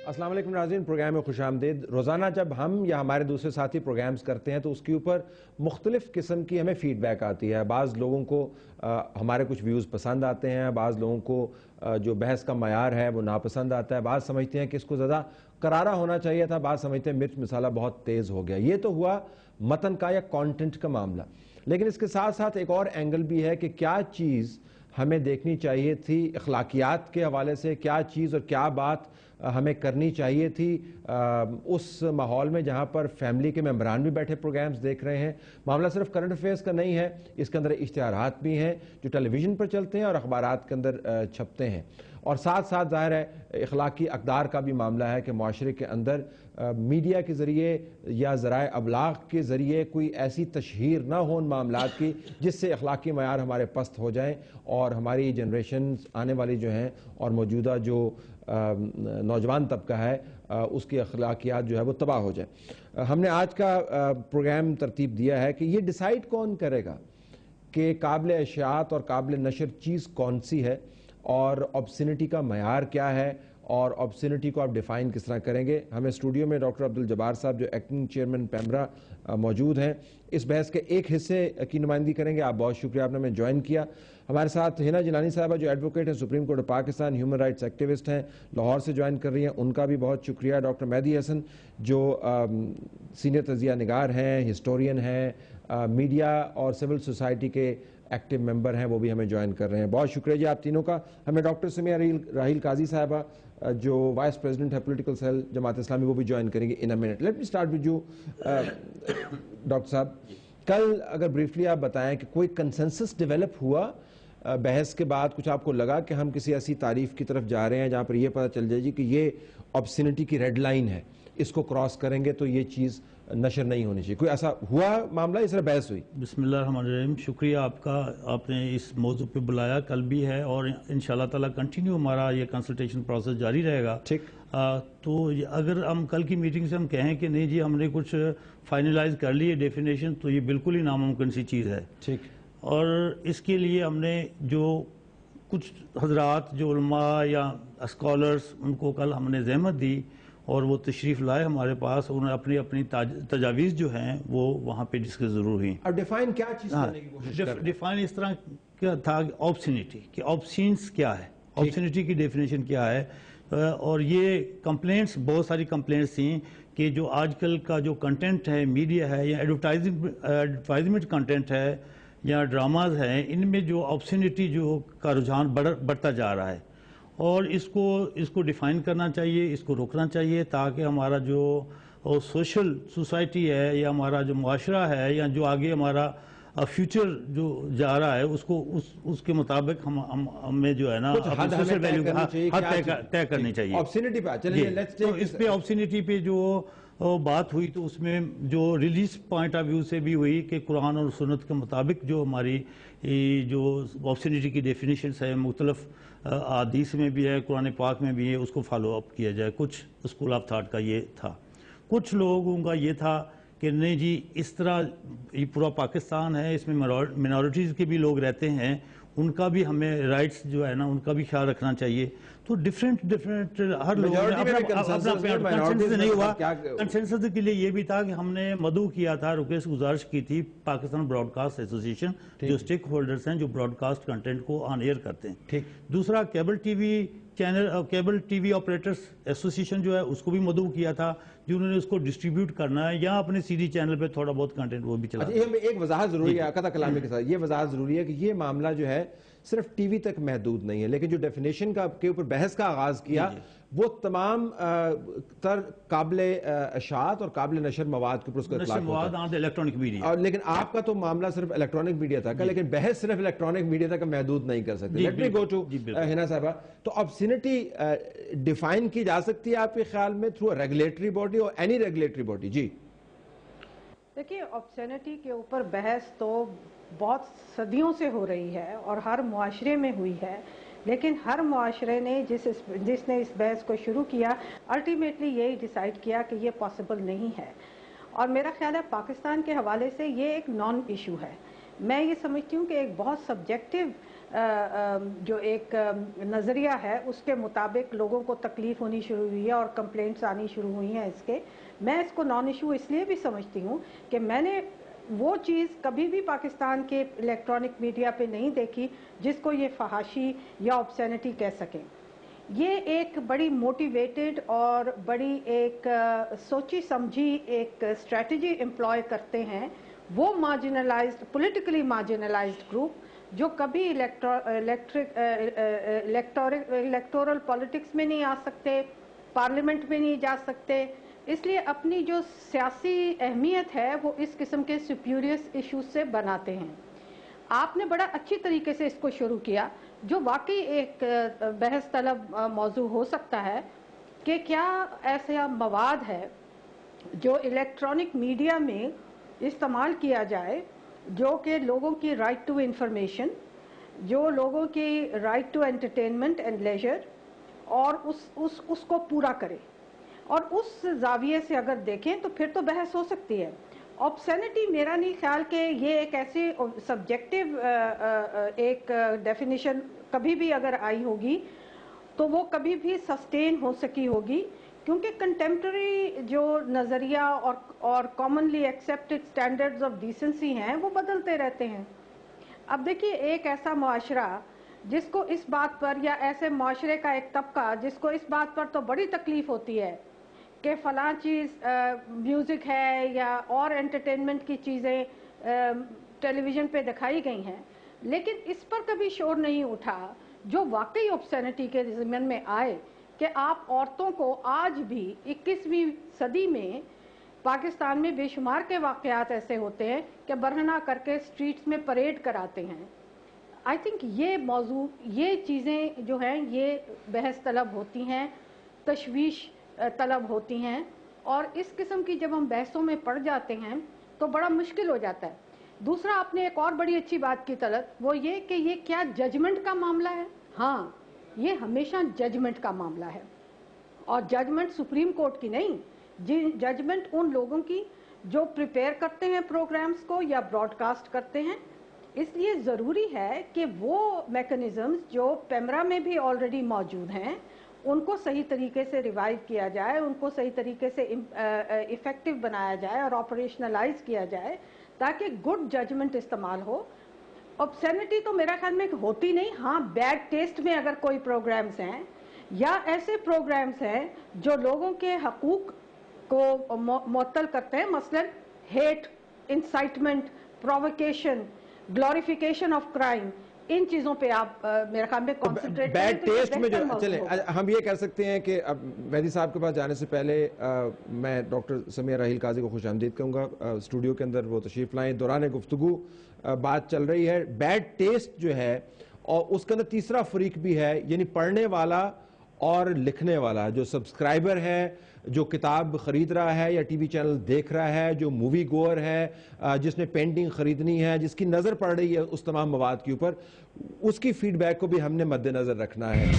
अस्सलाम वालेकुम नाज़रीन, प्रोग्राम में खुश आमदीद। रोज़ाना जब हम या हमारे दूसरे साथी प्रोग्राम्स करते हैं तो उसके ऊपर मुख्तलिफ़ किस्म की हमें फ़ीडबैक आती है। बाज़ लोगों को हमारे कुछ व्यूज़ पसंद आते हैं, बाज़ लोगों को जो बहस का मयार है वो नापसंद आता है, बाज़ समझते हैं कि इसको ज़्यादा करारा होना चाहिए था, बाज़ समझते हैं मिर्च मसाला बहुत तेज़ हो गया। ये तो हुआ मतन का या कॉन्टेंट का मामला, लेकिन इसके साथ साथ एक और एंगल भी है कि क्या चीज़ हमें देखनी चाहिए थी अखलाकियात के हवाले से, क्या चीज़ और क्या बात हमें करनी चाहिए थी उस माहौल में जहाँ पर फैमिली के मेम्बरान भी बैठे प्रोग्राम्स देख रहे हैं। मामला सिर्फ करंट अफेयर्स का नहीं है, इसके अंदर इश्तिहारात भी हैं जो टेलीविज़न पर चलते हैं और अखबारात के अंदर छपते हैं, और साथ साथ ज़ाहिर है इखलाकी अक़दार का भी मामला है कि माशरे के अंदर मीडिया के ज़रिए या ज़राए अबलाग के ज़रिए कोई ऐसी तशहीर ना हो उन मामलात की जिससे अखलाकी मयार हमारे पस्त हो जाएँ और हमारी जनरेशन आने वाली जो हैं और मौजूदा जो नौजवान तबका है उसकी अखलाकियात जो है वो तबाह हो जाए। हमने आज का प्रोग्राम तरतीब दिया है कि ये डिसाइड कौन करेगा कि काबिल इशाअत और काबिल नशर चीज़ कौन सी है और ऑब्सिनिटी का मयार क्या है और ऑब्सिनिटी को आप डिफ़ाइन किस तरह करेंगे। हमें स्टूडियो में डॉक्टर अब्दुल जब्बार साहब जो एक्टिंग चेयरमैन पैमरा मौजूद हैं, इस बहस के एक हिस्से की नुमाइंदगी करेंगे। आप बहुत शुक्रिया, आपने हमें ज्वाइन किया। हमारे साथ हिना जिलानी साहबा जो एडवोकेट हैं, supreme court of Pakistan, human rights activist हैं, लाहौर से ज्वाइन कर रही हैं, उनका भी बहुत शुक्रिया। डॉक्टर मेहदी हसन जो सीनियर तजिया निगार हैं, हिस्टोरियन हैं, मीडिया और सिविल सोसाइटी के एक्टिव मेंबर हैं, वो भी हमें ज्वाइन कर रहे हैं। बहुत शुक्रिया जी आप तीनों का। हमें डॉक्टर समिया राहील काजी साहबा जो वाइस प्रेसिडेंट है पॉलिटिकल सेल जमात इस्लामी, वो भी ज्वाइन करेंगे in a minute. Let me start with you doctor साहब, कल अगर ब्रीफली आप बताएं कि कोई कंसेंसस डेवलप हुआ बहस के बाद, कुछ आपको लगा कि हम किसी ऐसी तारीफ की तरफ जा रहे हैं जहाँ पर यह पता चल जाए कि ये ऑब्सिनिटी की रेड लाइन है, इसको क्रॉस करेंगे तो ये चीज़ नशर नहीं होनी चाहिए, कोई ऐसा हुआ मामला, इस तरह बहस हुई? बिस्मिल्लाहिर्रहमानिर्रहीम, शुक्रिया आपका, आपने इस मौजू पे बुलाया। कल भी है और इंशाल्लाह ताला कंटिन्यू हमारा ये कंसल्टेशन प्रोसेस जारी रहेगा। ठीक, तो अगर हम कल की मीटिंग से हम कहें कि नहीं जी हमने कुछ फाइनलाइज कर ली है डेफिनेशन, तो ये बिल्कुल ही नामुमकिन सी चीज़ है। ठीक, और इसके लिए हमने जो कुछ हजरात जो उलमा या स्कॉलर्स, उनको कल हमने ज़हमत दी और वो तशरीफ़ लाए हमारे पास, उन्होंने अपनी अपनी तजावीज़ जो हैं वो वहाँ पे डिस्कस ज़रूर हुई। अब डिफाइन क्या चीज़ करने की कोशिश कर रहे हैं? डिफाइन इस तरह क्या था, ऑब्सिनिटी कि ऑब्सिन्स क्या है, ऑब्सिनिटी की डेफिनेशन क्या है। और ये कंप्लेंट्स, बहुत सारी कंप्लेंट्स थी कि जो आजकल का जो कंटेंट है, मीडिया है या एडवर्टाइजमेंट कंटेंट है या ड्रामाज हैं, इनमें जो ऑब्सिनिटी जो का रुझान बढ़ता जा रहा है और इसको डिफ़ाइन करना चाहिए, इसको रोकना चाहिए ताकि हमारा जो सोशल सोसाइटी है या हमारा जो मुआशरा है या जो आगे हमारा फ्यूचर जो जा रहा है उसके मुताबिक हमें जो है ना सोशल वैल्यू तय करनी चाहिए। ऑब्सिनिटी पे चलिए, तो इस पे ऑब्सिनिटी पे जो बात हुई तो उसमें जो रिलीज पॉइंट ऑफ व्यू से भी हुई कि कुरान और सुन्नत के मुताबिक जो हमारी जो ऑब्सिनिटी की डेफिनेशंस है मुख्तलिफ हदीस में भी है, कुरान पाक में भी है, उसको फॉलो अप किया जाए। कुछ स्कूल ऑफ थाट का ये था, कुछ लोगों का ये था कि नहीं जी इस तरह ये पूरा पाकिस्तान है, इसमें मिनॉरिटीज़ के भी लोग रहते हैं, उनका भी हमें राइट्स जो है ना उनका भी ख्याल रखना चाहिए। तो डिफरेंट हर लोग कंसेंसस नहीं हुआ। कंसेंसस के लिए ये भी था कि हमने मदऊ किया था, रिक्वेस्ट गुजारिश की थी पाकिस्तान ब्रॉडकास्ट एसोसिएशन जो स्टेक होल्डर्स हैं जो ब्रॉडकास्ट कंटेंट को ऑन एयर करते हैं। ठीक, दूसरा cable TV channel, cable TV operators association जो है उसको भी मदऊ किया था जिन्होंने उसको डिस्ट्रीब्यूट करना है या अपने सीडी चैनल पे थोड़ा बहुत कंटेंट वो भी चला। एक वजाहत जरूरी है कथा कलामी के साथ, ये वजाहत जरूरी है कि ये मामला जो है सिर्फ टीवी तक महदूद नहीं है, लेकिन जो डेफिनेशन का के ऊपर बहस का आगाज किया वो तमाम तर काबिल इशाअत और काबिल नशर मवाद के ऊपर उसका इतलाक होता है, इलेक्ट्रॉनिक मीडिया। लेकिन आपका तो मामला सिर्फ इलेक्ट्रॉनिक मीडिया तक है, लेकिन बहस सिर्फ इलेक्ट्रॉनिक मीडिया तक महदूद नहीं कर सकते। Let me go to Hina साहबा, तो ऑब्सिनिटी डिफाइन की जा सकती है आपके ख्याल में थ्रू रेगुलेटरी बॉडी और एनी रेगुलेटरी बॉडी? जी देखिए, ऑब्सिनिटी के ऊपर बहस तो बहुत सदियों से हो रही है और हर मुआशरे में हुई है, लेकिन हर मुआशरे ने जिसने इस बहस को शुरू किया अल्टीमेटली यही डिसाइड किया कि ये पॉसिबल नहीं है। और मेरा ख्याल है पाकिस्तान के हवाले से ये एक नॉन इशू है। मैं ये समझती हूँ कि एक बहुत सब्जेक्टिव جو ایک نظریہ ہے اس کے مطابق لوگوں کو تکلیف ہونی شروع ہوئی ہے اور کمپلینٹس آنی شروع ہوئی ہیں اس کے. میں اس کو نان ایشو اس لیے بھی سمجھتی ہوں کہ میں نے وہ چیز کبھی بھی پاکستان کے الیکٹرانک میڈیا پہ نہیں دیکھی جس کو یہ فحاشی یا آبسینٹی کہہ سکیں. یہ ایک بڑی موٹیویٹڈ اور بڑی ایک سوچی سمجھی ایک اسٹریٹجی امپلوائے کرتے ہیں وہ مارجنلائزڈ پولیٹیکلی مارجنلائزڈ گروپ جو کبھی الیکٹورل پالیٹکس میں نہیں آ سکتے, پارلیمنٹ میں نہیں جا سکتے, اس لیے اپنی جو سیاسی اہمیت ہے وہ اس قسم کے سپیوریس ایشوز سے بناتے ہیں. آپ نے بڑا اچھی طریقے سے اس کو شروع کیا جو واقعی ایک بحث طلب موضوع ہو سکتا ہے کہ کیا ایسا مواد ہے جو الیکٹرانک میڈیا میں استعمال کیا جائے جو کہ لوگوں کی رائٹ ٹو انفارمیشن, جو لوگوں کی right to entertainment and leisure اور اس کو پورا کرے. اور اس زاویے سے اگر دیکھیں تو پھر تو بحث ہو سکتی ہے. آبسینٹی میرا نہیں خیال کہ یہ ایک ایسی سبجیکٹیو ایک ڈیفینیشن کبھی بھی اگر آئی ہوگی تو وہ کبھی بھی سسٹین ہو سکی ہوگی کیونکہ کنٹمپرری جو نظریہ اور commonly accepted standards of decency ہیں وہ بدلتے رہتے ہیں. اب دیکھیے ایک ایسا معاشرہ جس کو اس بات پر یا ایسے معاشرے کا ایک طبقہ جس کو اس بات پر تو بڑی تکلیف ہوتی ہے کہ فلاں چیز میوزک ہے یا اور انٹرٹینمنٹ کی چیزیں ٹیلی ویژن پہ دکھائی گئی ہیں لیکن اس پر کبھی شور نہیں اٹھا جو واقعی آبسینٹی کے ضمن میں آئے کہ آپ عورتوں کو آج بھی 21ویں صدی میں پاکستان میں بے شمار کے واقعات ایسے ہوتے ہیں کہ برہنہ کر کے سٹریٹس میں پریڈ کراتے ہیں. آئی تھنک یہ موضوع یہ چیزیں جو ہیں یہ بحث طلب ہوتی ہیں, تشویش طلب ہوتی ہیں اور اس قسم کی جب ہم بحثوں میں پڑ جاتے ہیں تو بڑا مشکل ہو جاتا ہے. دوسرا آپ نے ایک اور بڑی اچھی بات کی طلب وہ یہ کہ یہ کیا ججمنٹ کا معاملہ ہے. ہاں یہ ہمیشہ ججمنٹ کا معاملہ ہے اور ججمنٹ سپریم کورٹ کی نہیں, ججمنٹ ان لوگوں کی جو پریپیئر کرتے ہیں پروگرامز کو یا براڈ کاسٹ کرتے ہیں. اس لیے ضروری ہے کہ وہ میکنزمز جو پیمرا میں بھی آلریڈی موجود ہیں ان کو صحیح طریقے سے ریوائیو کیا جائے, ان کو صحیح طریقے سے ایفیکٹو بنایا جائے اور آپریشنلائز کیا جائے تاکہ گڈ ججمنٹ استعمال ہو. آبسینٹی تو میرا خیال میں ہوتی نہیں, ہاں بیڈ ٹیسٹ میں اگر کوئی پروگرامز ہیں یا ایسے پروگرامز ہیں جو لوگوں کے حقوق کو معطل کرتے ہیں, مثلا hate, incitement, provocation, glorification of crime, ان چیزوں پہ آپ میرے خیال میں کانسنٹریٹ کریں. بیڈ ٹیسٹ میں جو چلیں ہم یہ کہہ سکتے ہیں کہ اب مہدی صاحب کے پاس جانے سے پہلے میں ڈاکٹر سمیہ راحیل قاضی کو خوش آمدید کہوں گا. اسٹوڈیو کے اندر وہ تشریف لائیں. دوران گفتگو بات چل رہی ہے بیڈ ٹیسٹ جو ہے اور اس کے اندر تیسرا فریق بھی ہے, یعنی پڑھنے والا اور لکھنے والا, جو سبسکرائبر ہے, جو کتاب خرید رہا ہے یا ٹی وی چینل دیکھ رہا ہے, جو مووی گوئر ہے, جس نے پینٹنگ خریدنی ہے, جس کی نظر پڑ رہی ہے اس تمام مواد کے اوپر, اس کی فیڈ بیک کو بھی ہم نے مد نظر رکھنا ہے.